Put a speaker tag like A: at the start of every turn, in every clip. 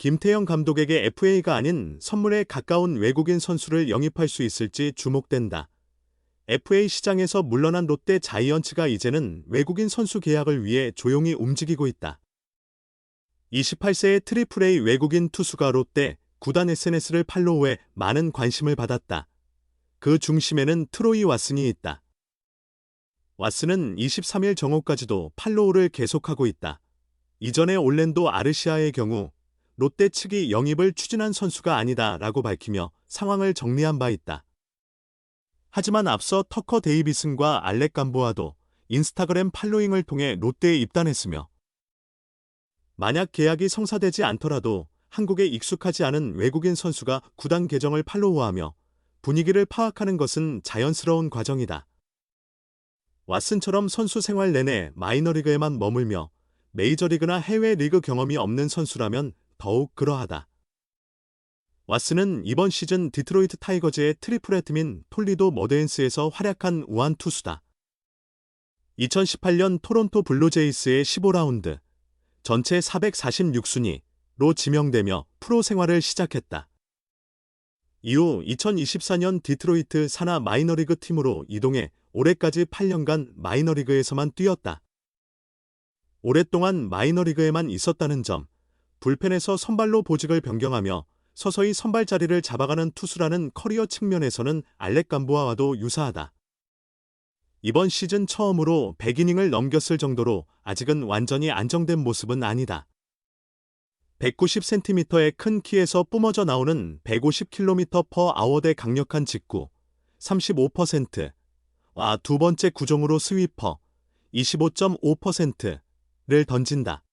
A: 김태형 감독에게 FA가 아닌 선물에 가까운 외국인 선수를 영입할 수 있을지 주목된다. FA 시장에서 물러난 롯데 자이언츠가 이제는 외국인 선수 계약을 위해 조용히 움직이고 있다. 28세의 트리플 A 외국인 투수가 롯데 구단 SNS를 팔로우해 많은 관심을 받았다. 그 중심에는 트로이 왓슨이 있다. 왓슨은 23일 정오까지도 팔로우를 계속하고 있다. 이전에 올랜도 아르시아의 경우 롯데 측이 영입을 추진한 선수가 아니다라고 밝히며 상황을 정리한 바 있다. 하지만 앞서 터커 데이비슨과 알렉 감보아도 인스타그램 팔로잉을 통해 롯데에 입단했으며 만약 계약이 성사되지 않더라도 한국에 익숙하지 않은 외국인 선수가 구단 계정을 팔로우하며 분위기를 파악하는 것은 자연스러운 과정이다. 왓슨처럼 선수 생활 내내 마이너리그에만 머물며 메이저리그나 해외 리그 경험이 없는 선수라면 더욱 그러하다. 왓슨은 이번 시즌 디트로이트 타이거즈의 트리플 A 팀인 톨리도 머드앤스에서 활약한 우한 투수다. 2018년 토론토 블루제이스의 15라운드, 전체 446순위로 지명되며 프로 생활을 시작했다. 이후 2024년 디트로이트 산하 마이너리그 팀으로 이동해 올해까지 8년간 마이너리그에서만 뛰었다. 오랫동안 마이너리그에만 있었다는 점, 불펜에서 선발로 보직을 변경하며 서서히 선발 자리를 잡아가는 투수라는 커리어 측면에서는 알렉 감보아와도 유사하다. 이번 시즌 처음으로 100이닝을 넘겼을 정도로 아직은 완전히 안정된 모습은 아니다. 190cm의 큰 키에서 뿜어져 나오는 150km/h의 강력한 직구, 35%와 두 번째 구종으로 스위퍼, 25.5%를 던진다.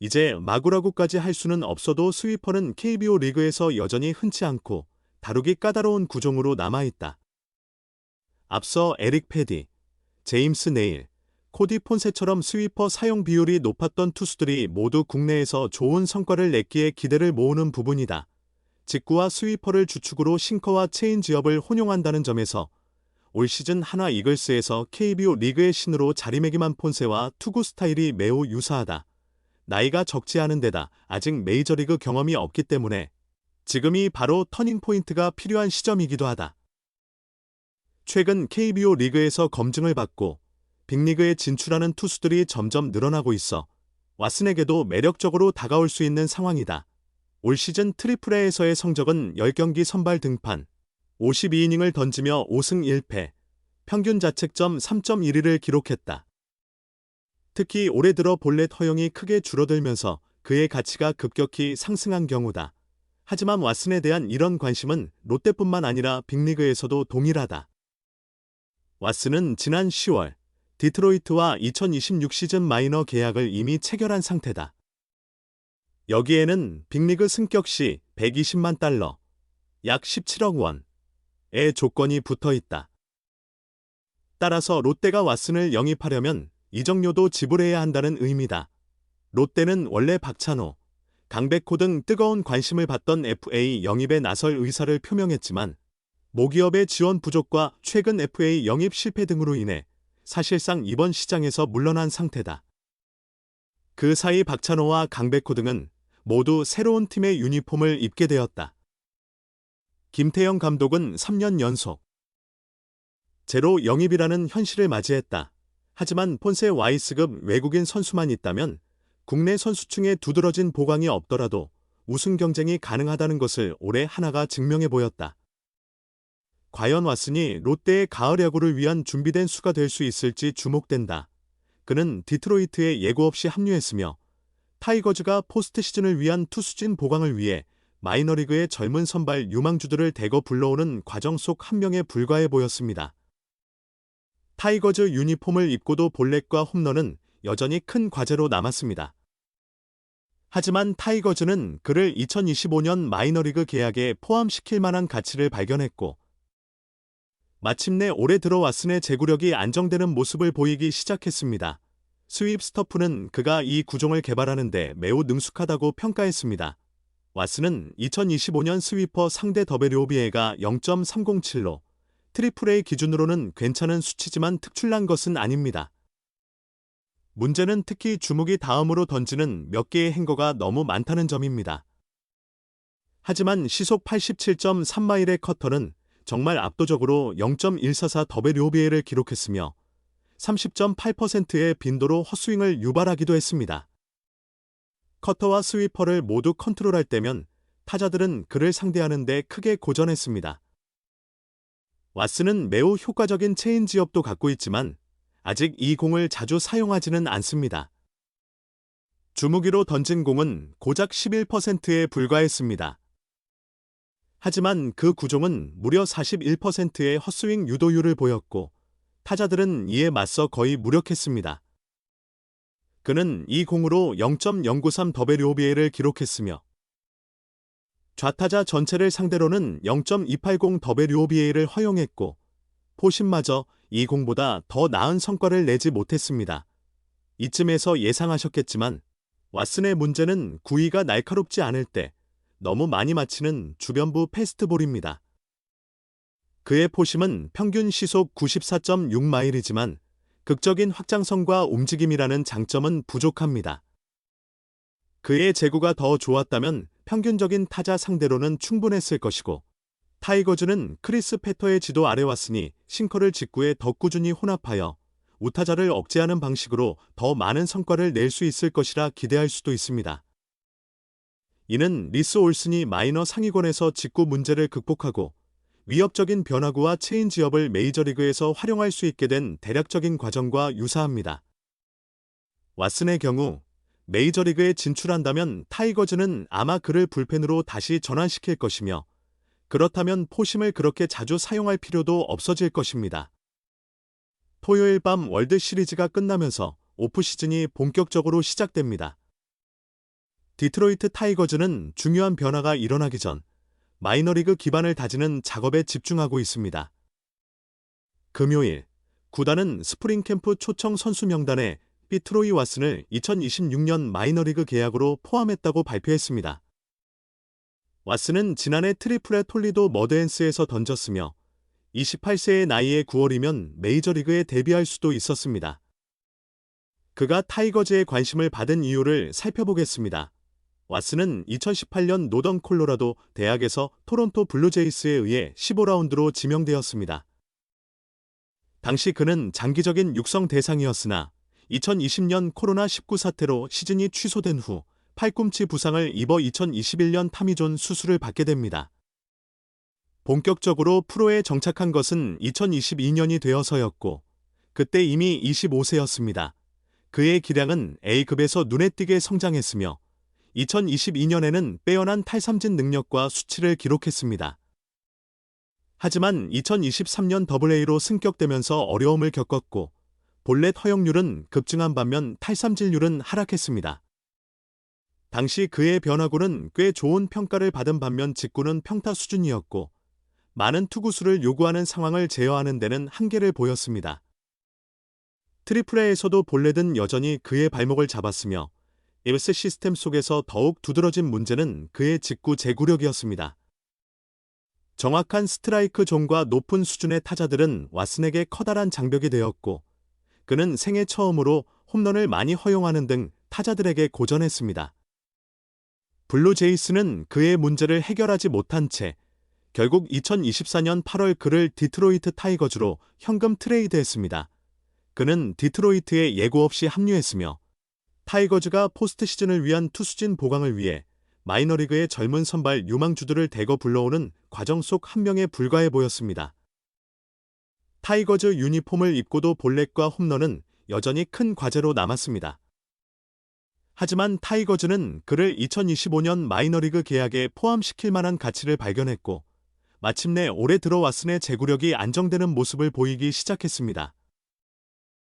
A: 이제 마구라구까지 할 수는 없어도 스위퍼는 KBO 리그에서 여전히 흔치 않고 다루기 까다로운 구종으로 남아있다. 앞서 에릭 패디, 제임스 네일, 코디 폰세처럼 스위퍼 사용 비율이 높았던 투수들이 모두 국내에서 좋은 성과를 냈기에 기대를 모으는 부분이다. 직구와 스위퍼를 주축으로 싱커와 체인지업을 혼용한다는 점에서 올 시즌 한화 이글스에서 KBO 리그의 신으로 자리매김한 폰세와 투구 스타일이 매우 유사하다. 나이가 적지 않은 데다 아직 메이저리그 경험이 없기 때문에 지금이 바로 터닝포인트가 필요한 시점이기도 하다. 최근 KBO 리그에서 검증을 받고 빅리그에 진출하는 투수들이 점점 늘어나고 있어 왓슨에게도 매력적으로 다가올 수 있는 상황이다. 올 시즌 트리플 A에서의 성적은 10경기 선발 등판, 52이닝을 던지며 5승 1패, 평균 자책점 3.12를 기록했다. 특히 올해 들어 볼넷 허용이 크게 줄어들면서 그의 가치가 급격히 상승한 경우다. 하지만 왓슨에 대한 이런 관심은 롯데뿐만 아니라 빅리그에서도 동일하다. 왓슨은 지난 10월 디트로이트와 2026 시즌 마이너 계약을 이미 체결한 상태다. 여기에는 빅리그 승격 시 120만 달러, 약 17억 원의 조건이 붙어 있다. 따라서 롯데가 왓슨을 영입하려면 이적료도 지불해야 한다는 의미다. 롯데는 원래 박찬호, 강백호 등 뜨거운 관심을 받던 FA 영입에 나설 의사를 표명했지만 모기업의 지원 부족과 최근 FA 영입 실패 등으로 인해 사실상 이번 시장에서 물러난 상태다. 그 사이 박찬호와 강백호 등은 모두 새로운 팀의 유니폼을 입게 되었다. 김태형 감독은 3년 연속 제로 영입이라는 현실을 맞이했다. 하지만 폰세 와이스급 외국인 선수만 있다면 국내 선수층에 두드러진 보강이 없더라도 우승 경쟁이 가능하다는 것을 올해 한화가 증명해 보였다. 과연 왓슨이 롯데의 가을 야구를 위한 준비된 수가 될 수 있을지 주목된다. 그는 디트로이트에 예고 없이 합류했으며 타이거즈가 포스트 시즌을 위한 투수진 보강을 위해 마이너리그의 젊은 선발 유망주들을 대거 불러오는 과정 속 한 명에 불과해 보였습니다. 타이거즈 유니폼을 입고도 볼넷과 홈런은 여전히 큰 과제로 남았습니다. 하지만 타이거즈는 그를 2025년 마이너리그 계약에 포함시킬 만한 가치를 발견했고 마침내 올해 들어 왓슨의 제구력이 안정되는 모습을 보이기 시작했습니다. 스윕 스터프는 그가 이 구종을 개발하는 데 매우 능숙하다고 평가했습니다. 왓슨은 2025년 스위퍼 상대 더베리오비에가 0.307로 트리플 A 기준으로는 괜찮은 수치지만 특출난 것은 아닙니다. 문제는 특히 주무기 다음으로 던지는 몇 개의 행거가 너무 많다는 점입니다. 하지만 시속 87.3마일의 커터는 정말 압도적으로 0.144WBA를 기록했으며 30.8%의 빈도로 헛스윙을 유발하기도 했습니다. 커터와 스위퍼를 모두 컨트롤할 때면 타자들은 그를 상대하는 데 크게 고전했습니다. 왓슨은 매우 효과적인 체인지업도 갖고 있지만 아직 이 공을 자주 사용하지는 않습니다. 주무기로 던진 공은 고작 11%에 불과했습니다. 하지만 그 구종은 무려 41%의 헛스윙 유도율을 보였고 타자들은 이에 맞서 거의 무력했습니다. 그는 이 공으로 0.093WBA를 기록했으며 좌타자 전체를 상대로는 0.280WBA를 허용했고 포심마저 이 공보다 더 나은 성과를 내지 못했습니다. 이쯤에서 예상하셨겠지만 왓슨의 문제는 구위가 날카롭지 않을 때 너무 많이 맞히는 주변부 패스트볼입니다. 그의 포심은 평균 시속 94.6마일이지만 극적인 확장성과 움직임이라는 장점은 부족합니다. 그의 제구가 더 좋았다면 평균적인 타자 상대로는 충분했을 것이고 타이거즈는 크리스 패터의 지도 아래 왔으니 싱커를 직구에 더 꾸준히 혼합하여 우타자를 억제하는 방식으로 더 많은 성과를 낼 수 있을 것이라 기대할 수도 있습니다. 이는 리스 올슨이 마이너 상위권에서 직구 문제를 극복하고 위협적인 변화구와 체인지업을 메이저리그에서 활용할 수 있게 된 대략적인 과정과 유사합니다. 왓슨의 경우 메이저리그에 진출한다면 타이거즈는 아마 그를 불펜으로 다시 전환시킬 것이며 그렇다면 포심을 그렇게 자주 사용할 필요도 없어질 것입니다. 토요일 밤 월드 시리즈가 끝나면서 오프시즌이 본격적으로 시작됩니다. 디트로이트 타이거즈는 중요한 변화가 일어나기 전 마이너리그 기반을 다지는 작업에 집중하고 있습니다. 금요일, 구단은 스프링 캠프 초청 선수 명단에 트로이 왓슨을 2026년 마이너리그 계약으로 포함했다고 발표했습니다. 왓슨은 지난해 트리플의 톨리도 머드앤스에서 던졌으며 28세의 나이에 9월이면 메이저리그에 데뷔할 수도 있었습니다. 그가 타이거즈의 관심을 받은 이유를 살펴보겠습니다. 왓슨은 2018년 노던 콜로라도 대학에서 토론토 블루제이스에 의해 15라운드로 지명되었습니다. 당시 그는 장기적인 육성 대상이었으나 2020년 코로나19 사태로 시즌이 취소된 후 팔꿈치 부상을 입어 2021년 타미존 수술을 받게 됩니다. 본격적으로 프로에 정착한 것은 2022년이 되어서였고 그때 이미 25세였습니다. 그의 기량은 A급에서 눈에 띄게 성장했으며 2022년에는 빼어난 탈삼진 능력과 수치를 기록했습니다. 하지만 2023년 AA로 승격되면서 어려움을 겪었고 볼넷 허용률은 급증한 반면 탈삼진율은 하락했습니다. 당시 그의 변화구는 꽤 좋은 평가를 받은 반면 직구는 평타 수준이었고 많은 투구수를 요구하는 상황을 제어하는 데는 한계를 보였습니다. 트리플레이에서도 볼넷은 여전히 그의 발목을 잡았으며 일스 시스템 속에서 더욱 두드러진 문제는 그의 직구 제구력이었습니다. 정확한 스트라이크 존과 높은 수준의 타자들은 왓슨에게 커다란 장벽이 되었고 그는 생애 처음으로 홈런을 많이 허용하는 등 타자들에게 고전했습니다. 블루제이스는 그의 문제를 해결하지 못한 채 결국 2024년 8월 그를 디트로이트 타이거즈로 현금 트레이드했습니다. 그는 디트로이트에 예고 없이 합류했으며 타이거즈가 포스트 시즌을 위한 투수진 보강을 위해 마이너리그의 젊은 선발 유망주들을 대거 불러오는 과정 속 한 명에 불과해 보였습니다. 타이거즈 유니폼을 입고도 볼넷과 홈런은 여전히 큰 과제로 남았습니다. 하지만 타이거즈는 그를 2025년 마이너리그 계약에 포함시킬 만한 가치를 발견했고 마침내 올해 들어 왓슨의 제구력이 안정되는 모습을 보이기 시작했습니다.